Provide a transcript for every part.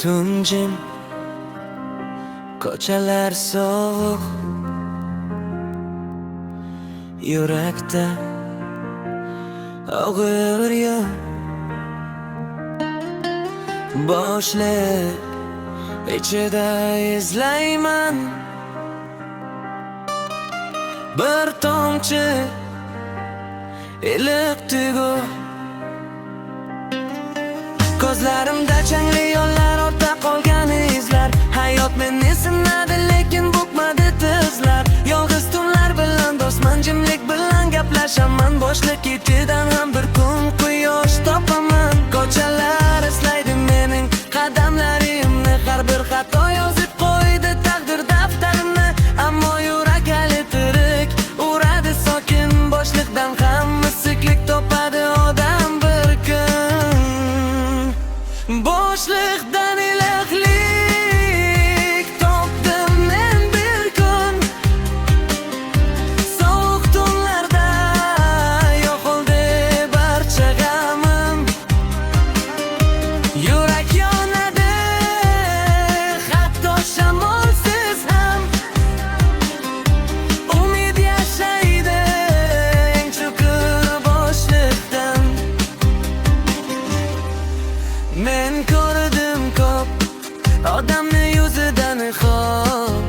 tun jim, ko'chalar sovuq, yurakda og'ir yuk. Boshliq ichida izlayman bir tomchi iliq tuyg'u. Ko'zlarimda changli yo'llar, ortda qolgan izlar. Hayot meni sinadi, lekin bo'kmadi tizlar. Yolg'iz tunlar bilan do'stman, jimlik bilan gaplashaman. Boshliq ketidan ham bir kun quyosh topaman. Ko'chalar eslaydi mening qadamlarimni, har bir xato yozib qo'ydi taqdir daftarimni. Ammo yurak hali tirik, uradi sokin. Boshliqdan ham musiklik topadi odam bir kun. Boshliqdan iliqlik topdim men bir kun. Sovuq tunlarda yo'qoldi barcha g'amim. Yurak yonadi hatto shamolsiz ham. Umid yashaydi eng chuqur boshliqdan. Men ko'rdim ko'p odamni yuzidan xo'p,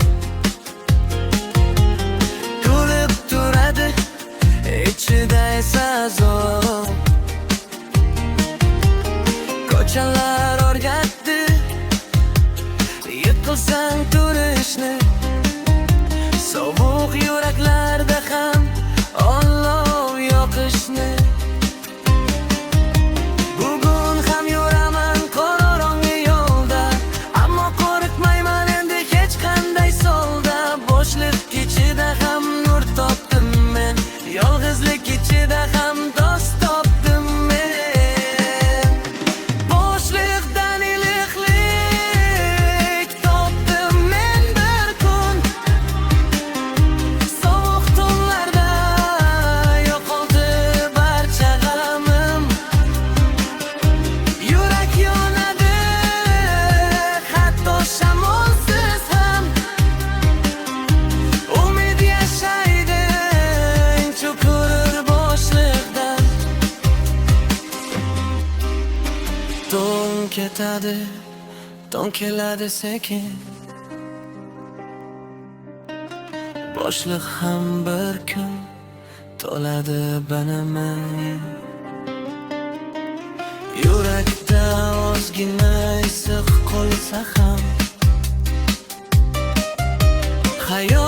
kulib turadi ichida esa zo'r. Ko'chalar o'rgatdi yiqilsang turishni, sovuq yuraklarda ham olov yoqishni. Bugun ham yuraman qorong'i yo'lda, ammo qo'rqmayman endi hech qanday solda. Boshliq ichida ham nur topdim men, yolg'izlik ichida ham do'st topdim men. Boshliqdan iliqlik topdim men bir kun. Sovuq tunlarda yo'qoldi barcha g'amim. Yurak yonadi hatto shamolsiz ham. Umid yashaydi eng chuqur boshliqdan. To'n ketadi, to'n keladi sekin. Boshliq ham bir kun to'ladi banaman. Yurakda ozgina issiq qolsa ham, hayot